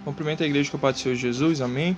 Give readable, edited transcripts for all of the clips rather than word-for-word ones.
Cumprimento a igreja com a paz do Senhor Jesus, amém?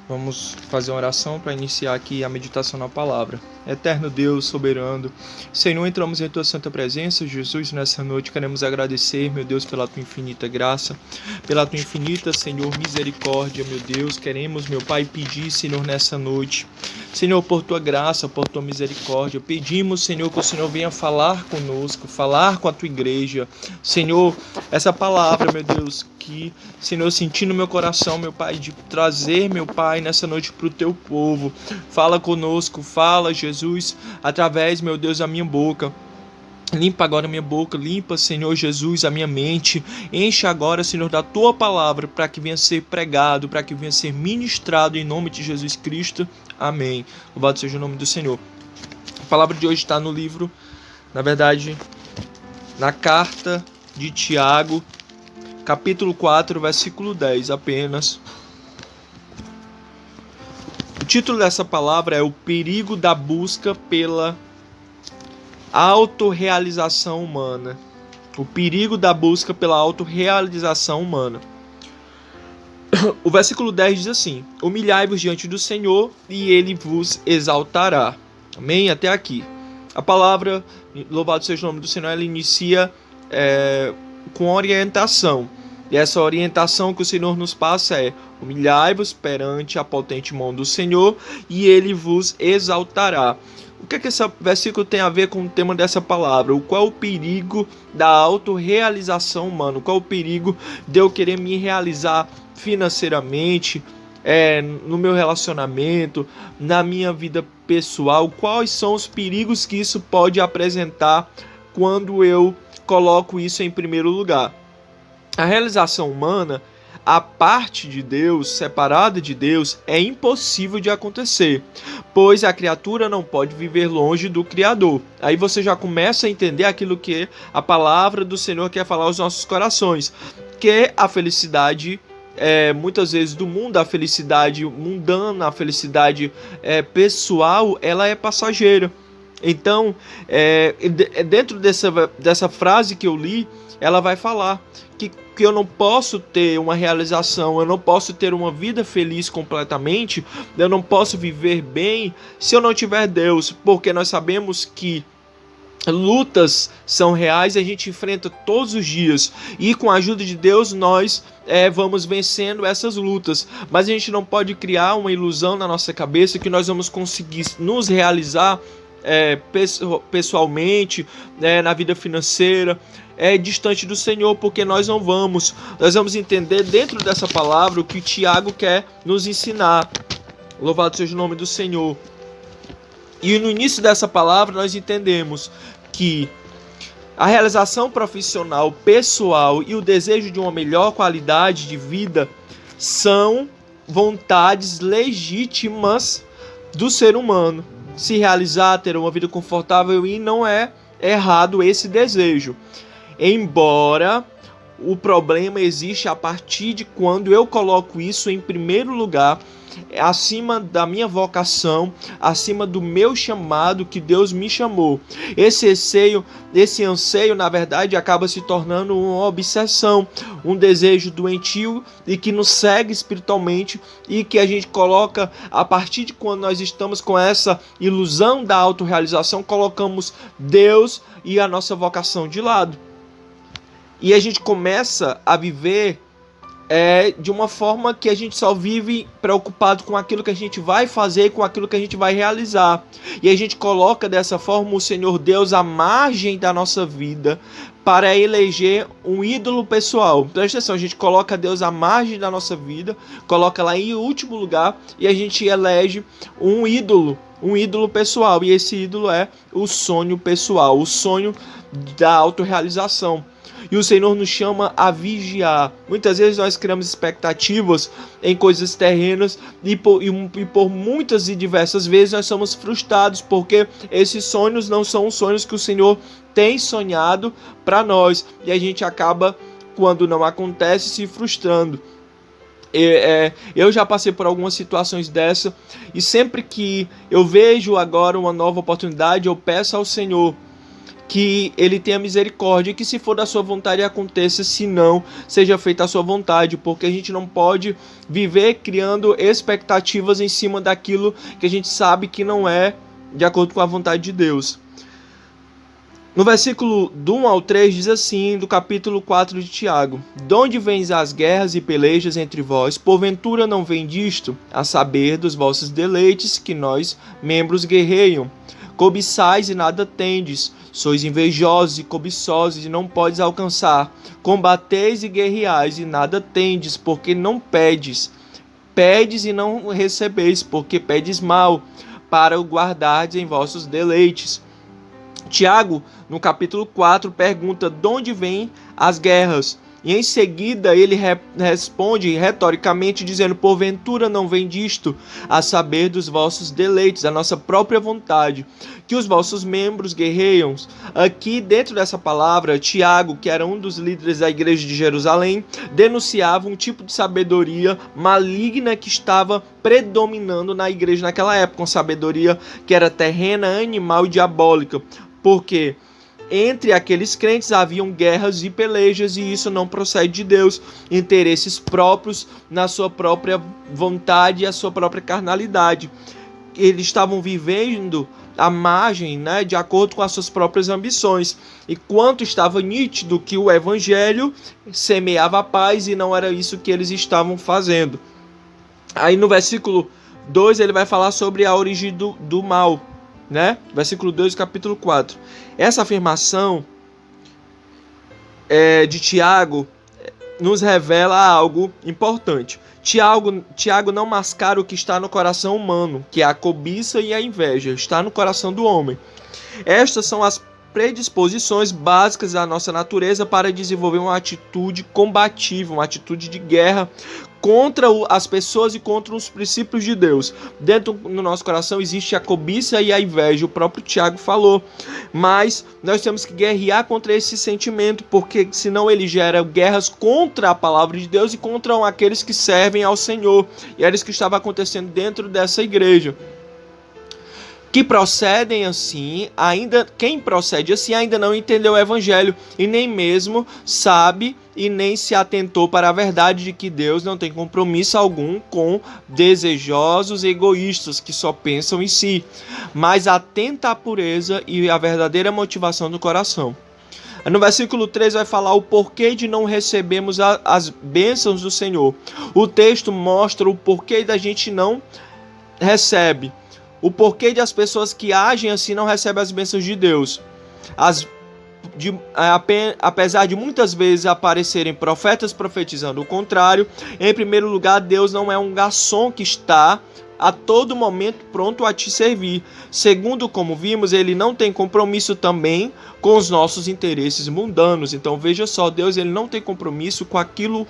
Vamos fazer uma oração para iniciar aqui a meditação na palavra. Eterno Deus, soberano, Senhor, entramos em Tua santa presença, Jesus, nessa noite queremos agradecer, meu Deus, pela Tua infinita graça, pela Tua infinita, Senhor, misericórdia, meu Deus. Queremos, meu Pai, pedir, Senhor, nessa noite, Senhor, por Tua graça, por Tua misericórdia, pedimos, Senhor, que o Senhor venha falar conosco, falar com a Tua igreja, Senhor, essa palavra, meu Deus, que, Senhor, eu senti no meu coração, meu Pai, de trazer, meu Pai, nessa noite para o Teu povo. Fala conosco, fala, Jesus, através, meu Deus, da minha boca. Limpa agora a minha boca, limpa, Senhor Jesus, a minha mente. Enche agora, Senhor, da Tua palavra, para que venha ser pregado, para que venha ser ministrado em nome de Jesus Cristo. Amém. Louvado seja o nome do Senhor. A palavra de hoje está no livro, na verdade, na carta de Tiago, capítulo 4, versículo 10 apenas. O título dessa palavra é o perigo da busca pela autorrealização humana. O perigo da busca pela autorrealização humana. O versículo 10 diz assim: humilhai-vos diante do Senhor e Ele vos exaltará. Amém? Até aqui. A palavra, louvado seja o nome do Senhor, ela inicia com orientação. E essa orientação que o Senhor nos passa é: humilhai-vos perante a potente mão do Senhor e Ele vos exaltará. O que esse versículo tem a ver com o tema dessa palavra? Qual é o perigo da autorrealização humana? Qual é o perigo de eu querer me realizar financeiramente, no meu relacionamento, na minha vida pessoal? Quais são os perigos que isso pode apresentar quando eu coloco isso em primeiro lugar? A realização humana, a parte de Deus, separada de Deus, é impossível de acontecer, pois a criatura não pode viver longe do Criador. Aí você já começa a entender aquilo que a palavra do Senhor quer falar aos nossos corações, que a felicidade, muitas vezes do mundo, a felicidade mundana, a felicidade pessoal, ela é passageira. Então, dentro dessa frase que eu li, ela vai falar que eu não posso ter uma realização, eu não posso ter uma vida feliz completamente, eu não posso viver bem se eu não tiver Deus, porque nós sabemos que lutas são reais e a gente enfrenta todos os dias, e com a ajuda de Deus nós vamos vencendo essas lutas, mas a gente não pode criar uma ilusão na nossa cabeça que nós vamos conseguir nos realizar pessoalmente, na vida financeira, distante do Senhor, porque nós vamos entender dentro dessa palavra o que Tiago quer nos ensinar. Louvado seja o nome do Senhor. E no início dessa palavra nós entendemos que a realização profissional, pessoal e o desejo de uma melhor qualidade de vida são vontades legítimas do ser humano. Se realizar, ter uma vida confortável, e não é errado esse desejo. Embora o problema existe a partir de quando eu coloco isso em primeiro lugar, acima da minha vocação, acima do meu chamado que Deus me chamou. Esse anseio, na verdade, acaba se tornando uma obsessão, um desejo doentio e que nos segue espiritualmente, e que a gente coloca, a partir de quando nós estamos com essa ilusão da autorrealização, colocamos Deus e a nossa vocação de lado. E a gente começa a viver de uma forma que a gente só vive preocupado com aquilo que a gente vai fazer, com aquilo que a gente vai realizar. E a gente coloca dessa forma o Senhor Deus à margem da nossa vida para eleger um ídolo pessoal. Presta atenção, a gente coloca Deus à margem da nossa vida, coloca lá em último lugar e a gente elege um ídolo pessoal. E esse ídolo é o sonho pessoal, o sonho da autorrealização. E o Senhor nos chama a vigiar. Muitas vezes nós criamos expectativas em coisas terrenas e por muitas e diversas vezes nós somos frustrados, porque esses sonhos não são os sonhos que o Senhor tem sonhado para nós. E a gente acaba, quando não acontece, se frustrando. Eu já passei por algumas situações dessa, e sempre que eu vejo agora uma nova oportunidade, eu peço ao Senhor que ele tenha misericórdia, que se for da sua vontade aconteça, se não, seja feita a sua vontade, porque a gente não pode viver criando expectativas em cima daquilo que a gente sabe que não é de acordo com a vontade de Deus. No versículo do 1 ao 3 diz assim, do capítulo 4 de Tiago: "Donde vêm as guerras e pelejas entre vós? Porventura não vem disto, a saber dos vossos deleites, que nós, membros, guerreiam. Cobiçais e nada tendes, sois invejosos e cobiçosos e não podes alcançar. Combateis e guerreais e nada tendes, porque não pedes. Pedes e não recebeis, porque pedes mal, para o guardardes em vossos deleites." Tiago, no capítulo 4, pergunta de onde vêm as guerras. E em seguida ele responde retoricamente dizendo: "Porventura não vem disto, a saber dos vossos deleites, a nossa própria vontade, que os vossos membros guerreiam." Aqui dentro dessa palavra, Tiago, que era um dos líderes da igreja de Jerusalém, denunciava um tipo de sabedoria maligna que estava predominando na igreja naquela época, uma sabedoria que era terrena, animal e diabólica. Porque entre aqueles crentes haviam guerras e pelejas, e isso não procede de Deus. Interesses próprios na sua própria vontade e a sua própria carnalidade. Eles estavam vivendo à margem, de acordo com as suas próprias ambições. E quanto estava nítido que o evangelho semeava a paz, e não era isso que eles estavam fazendo. Aí no versículo 2 ele vai falar sobre a origem do mal. Versículo 2 do capítulo 4. Essa afirmação de Tiago nos revela algo importante. Tiago não mascara o que está no coração humano, que é a cobiça e a inveja. Está no coração do homem. Estas são as predisposições básicas da nossa natureza para desenvolver uma atitude combativa, uma atitude de guerra contra as pessoas e contra os princípios de Deus. Dentro do nosso coração existe a cobiça e a inveja, o próprio Tiago falou. Mas nós temos que guerrear contra esse sentimento, porque senão ele gera guerras contra a palavra de Deus e contra aqueles que servem ao Senhor. E era isso que estava acontecendo dentro dessa igreja. Que procedem assim, quem procede assim ainda não entendeu o evangelho e nem mesmo sabe e nem se atentou para a verdade de que Deus não tem compromisso algum com desejosos e egoístas que só pensam em si, mas atenta à pureza e à verdadeira motivação do coração. No versículo 3 vai falar o porquê de não recebermos as bênçãos do Senhor. O texto mostra o porquê da gente não recebe. O porquê de as pessoas que agem assim não recebem as bênçãos de Deus. Apesar de muitas vezes aparecerem profetas profetizando o contrário, em primeiro lugar, Deus não é um garçom que está a todo momento pronto a te servir. Segundo, como vimos, ele não tem compromisso também com os nossos interesses mundanos. Então veja só, Deus ele não tem compromisso com aquilo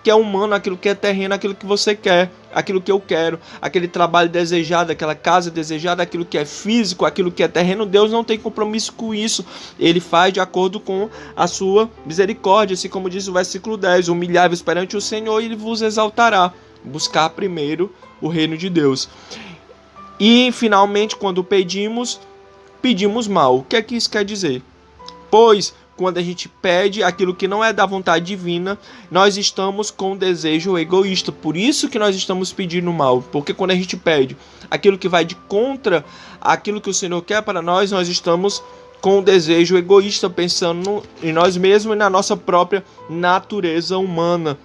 que é humano, aquilo que é terreno, aquilo que você quer, aquilo que eu quero, aquele trabalho desejado, aquela casa desejada, aquilo que é físico, aquilo que é terreno. Deus não tem compromisso com isso. Ele faz de acordo com a sua misericórdia, assim como diz o versículo 10, humilhai-vos perante o Senhor e ele vos exaltará. Buscar primeiro o reino de Deus. E finalmente, quando pedimos mal. O que é que isso quer dizer? Pois quando a gente pede aquilo que não é da vontade divina, nós estamos com um desejo egoísta. Por isso que nós estamos pedindo mal. Porque quando a gente pede aquilo que vai de contra aquilo que o Senhor quer para nós, nós estamos com um desejo egoísta, pensando em nós mesmos e na nossa própria natureza humana.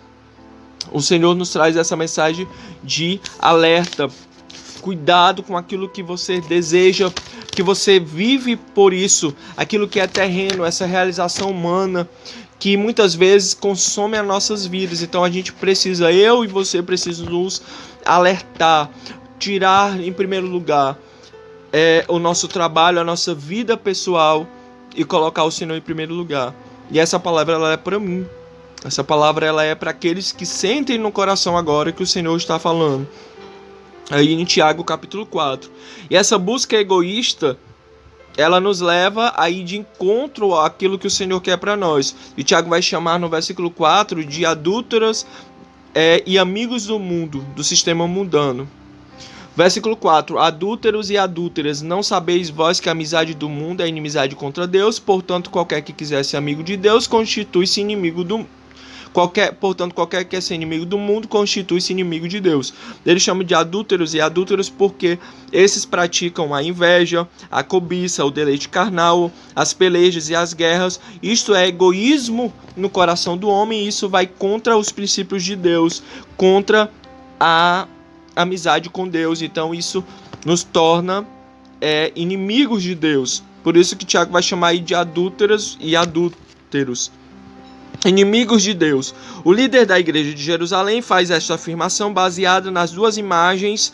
O Senhor nos traz essa mensagem de alerta. Cuidado com aquilo que você deseja, que você vive por isso, aquilo que é terreno, essa realização humana, que muitas vezes consome as nossas vidas. Então a gente precisa, eu e você precisamos nos alertar, tirar em primeiro lugar o nosso trabalho, a nossa vida pessoal e colocar o Senhor em primeiro lugar. E essa palavra ela é para mim, essa palavra ela é para aqueles que sentem no coração agora que o Senhor está falando. Aí em Tiago capítulo 4. E essa busca egoísta, ela nos leva a ir de encontro àquilo que o Senhor quer para nós. E Tiago vai chamar no versículo 4 de adúlteras e amigos do mundo, do sistema mundano. Versículo 4. Adúlteros e adúlteras, não sabeis vós que a amizade do mundo é inimizade contra Deus? Portanto, qualquer que quiser ser amigo de Deus, constitui-se inimigo do mundo. Portanto, qualquer que quer ser inimigo do mundo, constitui-se inimigo de Deus. Ele chama de adúlteros e adúlteras porque esses praticam a inveja, a cobiça, o deleite carnal, as pelejas e as guerras. Isto é egoísmo no coração do homem, e isso vai contra os princípios de Deus, contra a amizade com Deus. Então isso nos torna inimigos de Deus. Por isso que Tiago vai chamar aí de adúlteras e adúlteros. Inimigos de Deus. O líder da igreja de Jerusalém faz esta afirmação baseada nas duas imagens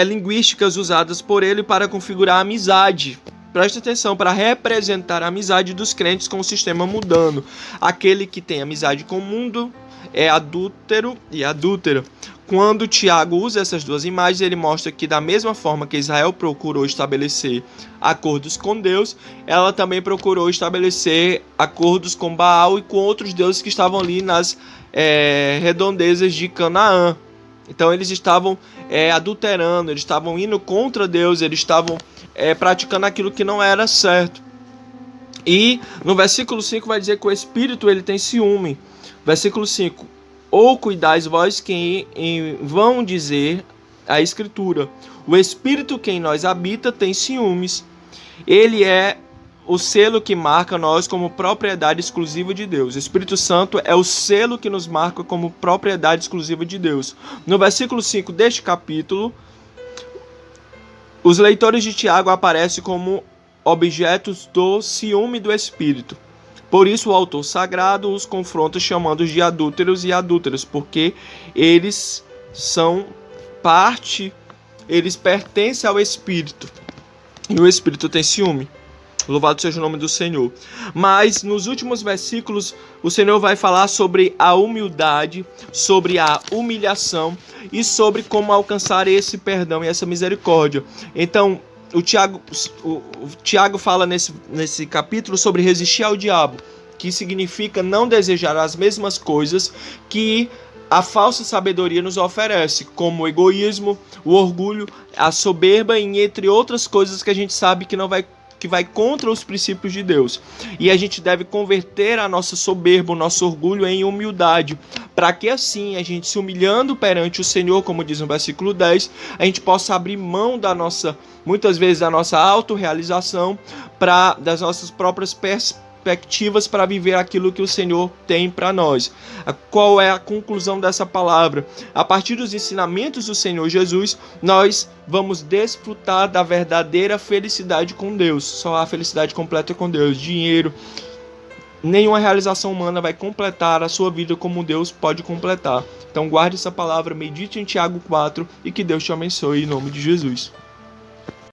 linguísticas usadas por ele para configurar a amizade. Preste atenção, para representar a amizade dos crentes com o sistema mundano. Aquele que tem amizade com o mundo é adúltero e adúltera. Quando Tiago usa essas duas imagens, ele mostra que da mesma forma que Israel procurou estabelecer acordos com Deus, ela também procurou estabelecer acordos com Baal e com outros deuses que estavam ali nas redondezas de Canaã. Então eles estavam adulterando, eles estavam indo contra Deus, eles estavam praticando aquilo que não era certo. E no versículo 5 vai dizer que o Espírito ele tem ciúme. Versículo 5. Ou cuidais vós quem vão dizer a Escritura. O Espírito que em nós habita tem ciúmes. Ele é o selo que marca nós como propriedade exclusiva de Deus. O Espírito Santo é o selo que nos marca como propriedade exclusiva de Deus. No versículo 5 deste capítulo, os leitores de Tiago aparecem como objetos do ciúme do Espírito. Por isso o autor sagrado os confronta chamando-os de adúlteros e adúlteras, porque eles são parte, eles pertencem ao Espírito. E o Espírito tem ciúme. Louvado seja o nome do Senhor. Mas nos últimos versículos o Senhor vai falar sobre a humildade, sobre a humilhação e sobre como alcançar esse perdão e essa misericórdia. Então o Tiago fala nesse capítulo sobre resistir ao diabo, que significa não desejar as mesmas coisas que a falsa sabedoria nos oferece, como o egoísmo, o orgulho, a soberba e entre outras coisas que a gente sabe que vai contra os princípios de Deus. E a gente deve converter a nossa soberba, o nosso orgulho em humildade, para que assim, a gente se humilhando perante o Senhor, como diz no versículo 10, a gente possa abrir mão muitas vezes da nossa autorrealização, das nossas próprias perspectivas para viver aquilo que o Senhor tem para nós. Qual é a conclusão dessa palavra? A partir dos ensinamentos do Senhor Jesus, nós vamos desfrutar da verdadeira felicidade com Deus. Só há felicidade completa com Deus. Dinheiro, nenhuma realização humana vai completar a sua vida como Deus pode completar. Então guarde essa palavra, medite em Tiago 4 e que Deus te abençoe em nome de Jesus.